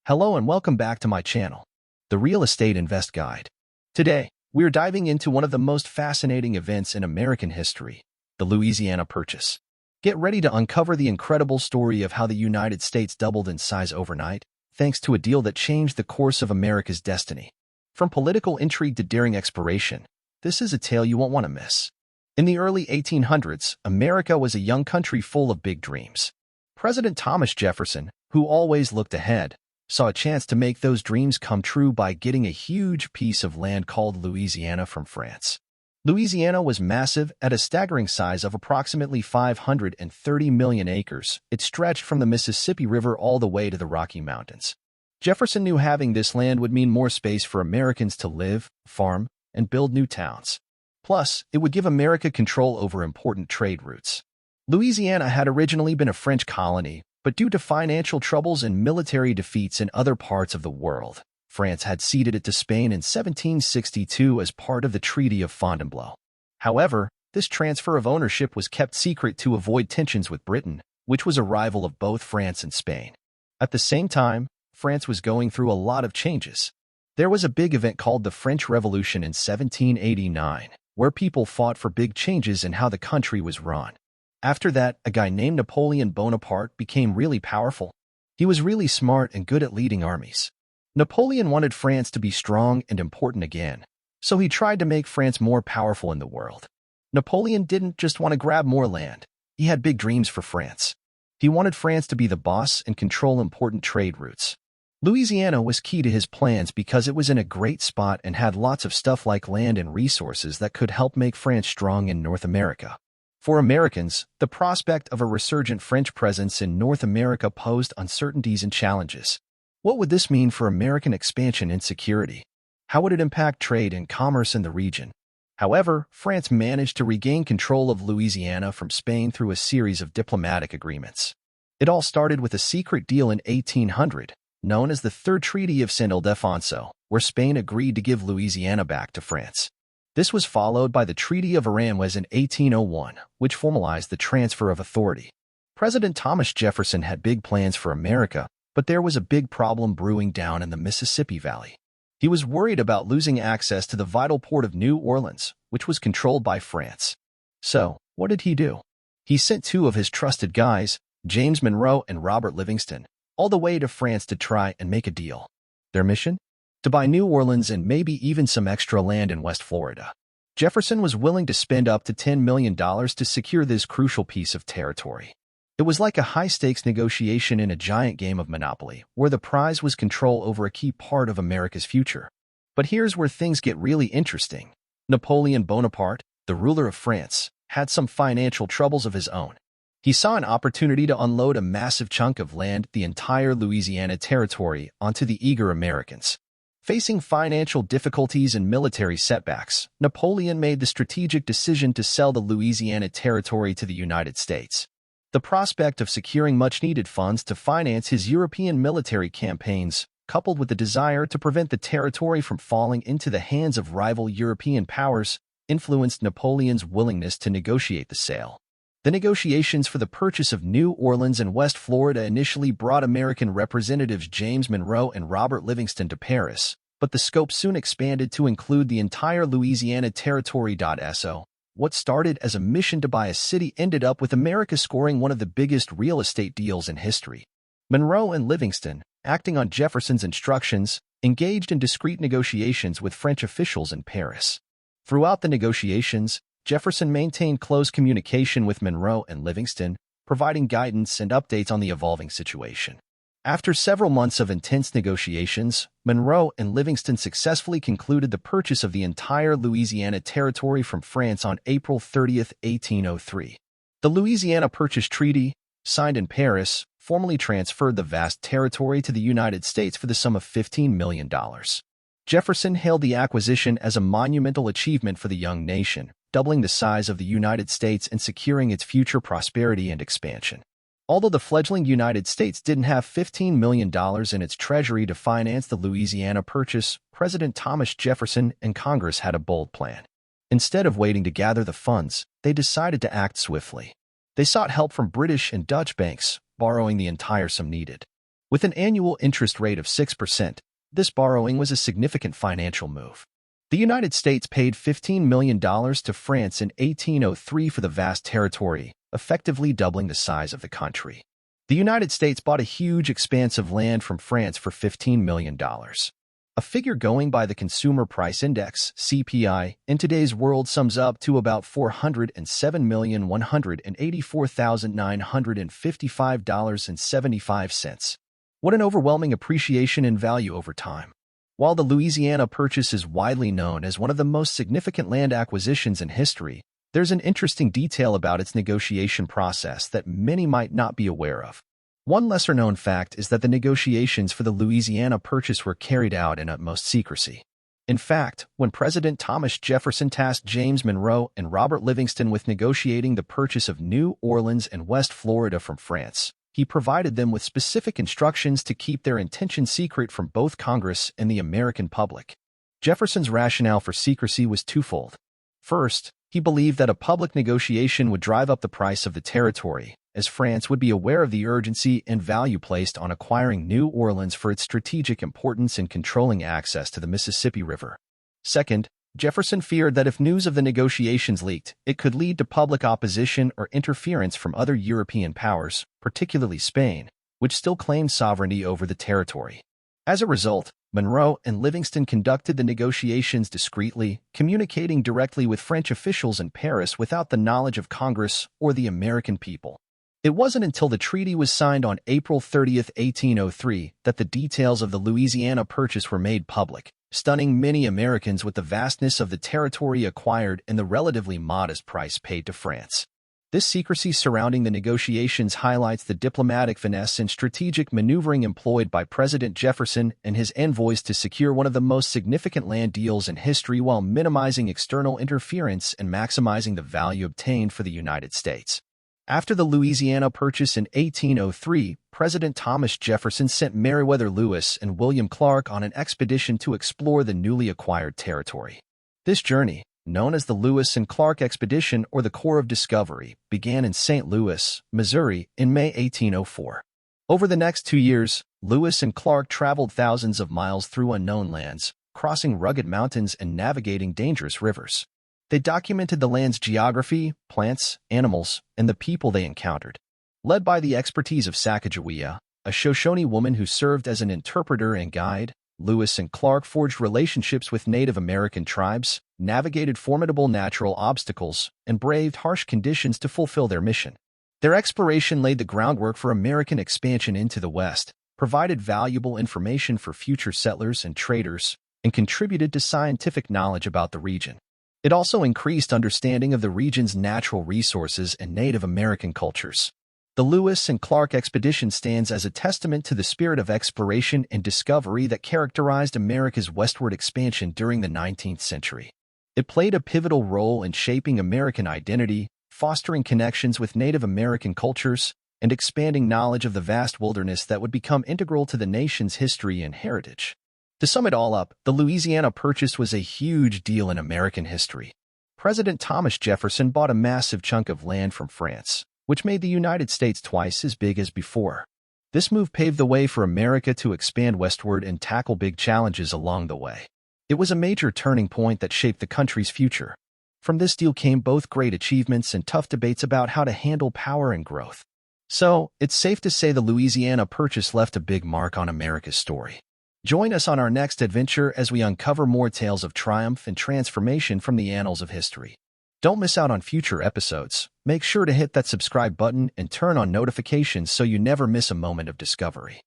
Hello and welcome back to my channel, the Real Estate Invest Guide. Today, we're diving into one of the most fascinating events in American history, the Louisiana Purchase. Get ready to uncover the incredible story of how the United States doubled in size overnight, thanks to a deal that changed the course of America's destiny. From political intrigue to daring exploration, this is a tale you won't want to miss. In the early 1800s, America was a young country full of big dreams. President Thomas Jefferson, who always looked ahead, saw a chance to make those dreams come true by getting a huge piece of land called Louisiana from France. Louisiana was massive at a staggering size of approximately 530 million acres. It stretched from the Mississippi River all the way to the Rocky Mountains. Jefferson knew having this land would mean more space for Americans to live, farm, and build new towns. Plus, it would give America control over important trade routes. Louisiana had originally been a French colony, but due to financial troubles and military defeats in other parts of the world, France had ceded it to Spain in 1762 as part of the Treaty of Fontainebleau. However, this transfer of ownership was kept secret to avoid tensions with Britain, which was a rival of both France and Spain. At the same time, France was going through a lot of changes. There was a big event called the French Revolution in 1789, where people fought for big changes in how the country was run. After that, a guy named Napoleon Bonaparte became really powerful. He was really smart and good at leading armies. Napoleon wanted France to be strong and important again, so he tried to make France more powerful in the world. Napoleon didn't just want to grab more land. He had big dreams for France. He wanted France to be the boss and control important trade routes. Louisiana was key to his plans because it was in a great spot and had lots of stuff like land and resources that could help make France strong in North America. For Americans, the prospect of a resurgent French presence in North America posed uncertainties and challenges. What would this mean for American expansion and security? How would it impact trade and commerce in the region? However, France managed to regain control of Louisiana from Spain through a series of diplomatic agreements. It all started with a secret deal in 1800, known as the Third Treaty of St. Ildefonso, where Spain agreed to give Louisiana back to France. This was followed by the Treaty of Aranjuez in 1801, which formalized the transfer of authority. President Thomas Jefferson had big plans for America, but there was a big problem brewing down in the Mississippi Valley. He was worried about losing access to the vital port of New Orleans, which was controlled by France. So, what did he do? He sent two of his trusted guys, James Monroe and Robert Livingston, all the way to France to try and make a deal. Their mission? To buy New Orleans and maybe even some extra land in West Florida. Jefferson was willing to spend up to $10 million to secure this crucial piece of territory. It was like a high-stakes negotiation in a giant game of Monopoly, where the prize was control over a key part of America's future. But here's where things get really interesting. Napoleon Bonaparte, the ruler of France, had some financial troubles of his own. He saw an opportunity to unload a massive chunk of land, the entire Louisiana territory, onto the eager Americans. Facing financial difficulties and military setbacks, Napoleon made the strategic decision to sell the Louisiana Territory to the United States. The prospect of securing much-needed funds to finance his European military campaigns, coupled with the desire to prevent the territory from falling into the hands of rival European powers, influenced Napoleon's willingness to negotiate the sale. The negotiations for the purchase of New Orleans and West Florida initially brought American representatives James Monroe and Robert Livingston to Paris, but the scope soon expanded to include the entire Louisiana Territory. So, what started as a mission to buy a city ended up with America scoring one of the biggest real estate deals in history. Monroe and Livingston, acting on Jefferson's instructions, engaged in discreet negotiations with French officials in Paris. Throughout the negotiations, Jefferson maintained close communication with Monroe and Livingston, providing guidance and updates on the evolving situation. After several months of intense negotiations, Monroe and Livingston successfully concluded the purchase of the entire Louisiana Territory from France on April 30, 1803. The Louisiana Purchase Treaty, signed in Paris, formally transferred the vast territory to the United States for the sum of $15 million. Jefferson hailed the acquisition as a monumental achievement for the young nation, doubling the size of the United States and securing its future prosperity and expansion. Although the fledgling United States didn't have $15 million in its treasury to finance the Louisiana Purchase, President Thomas Jefferson and Congress had a bold plan. Instead of waiting to gather the funds, they decided to act swiftly. They sought help from British and Dutch banks, borrowing the entire sum needed. With an annual interest rate of 6%, this borrowing was a significant financial move. The United States paid $15 million to France in 1803 for the vast territory, effectively doubling the size of the country. The United States bought a huge expanse of land from France for $15 million. A figure going by the Consumer Price Index, CPI, in today's world sums up to about $407,184,955.75. What an overwhelming appreciation in value over time. While the Louisiana Purchase is widely known as one of the most significant land acquisitions in history, there's an interesting detail about its negotiation process that many might not be aware of. One lesser-known fact is that the negotiations for the Louisiana Purchase were carried out in utmost secrecy. In fact, when President Thomas Jefferson tasked James Monroe and Robert Livingston with negotiating the purchase of New Orleans and West Florida from France, he provided them with specific instructions to keep their intentions secret from both Congress and the American public. Jefferson's rationale for secrecy was twofold. First, he believed that a public negotiation would drive up the price of the territory, as France would be aware of the urgency and value placed on acquiring New Orleans for its strategic importance in controlling access to the Mississippi River. Second, Jefferson feared that if news of the negotiations leaked, it could lead to public opposition or interference from other European powers, particularly Spain, which still claimed sovereignty over the territory. As a result, Monroe and Livingston conducted the negotiations discreetly, communicating directly with French officials in Paris without the knowledge of Congress or the American people. It wasn't until the treaty was signed on April 30, 1803, that the details of the Louisiana Purchase were made public, stunning many Americans with the vastness of the territory acquired and the relatively modest price paid to France. This secrecy surrounding the negotiations highlights the diplomatic finesse and strategic maneuvering employed by President Jefferson and his envoys to secure one of the most significant land deals in history while minimizing external interference and maximizing the value obtained for the United States. After the Louisiana Purchase in 1803, President Thomas Jefferson sent Meriwether Lewis and William Clark on an expedition to explore the newly acquired territory. This journey, known as the Lewis and Clark Expedition or the Corps of Discovery, began in St. Louis, Missouri, in May 1804. Over the next 2 years, Lewis and Clark traveled thousands of miles through unknown lands, crossing rugged mountains and navigating dangerous rivers. They documented the land's geography, plants, animals, and the people they encountered. Led by the expertise of Sacagawea, a Shoshone woman who served as an interpreter and guide, Lewis and Clark forged relationships with Native American tribes, navigated formidable natural obstacles, and braved harsh conditions to fulfill their mission. Their exploration laid the groundwork for American expansion into the West, provided valuable information for future settlers and traders, and contributed to scientific knowledge about the region. It also increased understanding of the region's natural resources and Native American cultures. The Lewis and Clark expedition stands as a testament to the spirit of exploration and discovery that characterized America's westward expansion during the 19th century. It played a pivotal role in shaping American identity, fostering connections with Native American cultures, and expanding knowledge of the vast wilderness that would become integral to the nation's history and heritage. To sum it all up, the Louisiana Purchase was a huge deal in American history. President Thomas Jefferson bought a massive chunk of land from France, which made the United States twice as big as before. This move paved the way for America to expand westward and tackle big challenges along the way. It was a major turning point that shaped the country's future. From this deal came both great achievements and tough debates about how to handle power and growth. So, it's safe to say the Louisiana Purchase left a big mark on America's story. Join us on our next adventure as we uncover more tales of triumph and transformation from the annals of history. Don't miss out on future episodes. Make sure to hit that subscribe button and turn on notifications so you never miss a moment of discovery.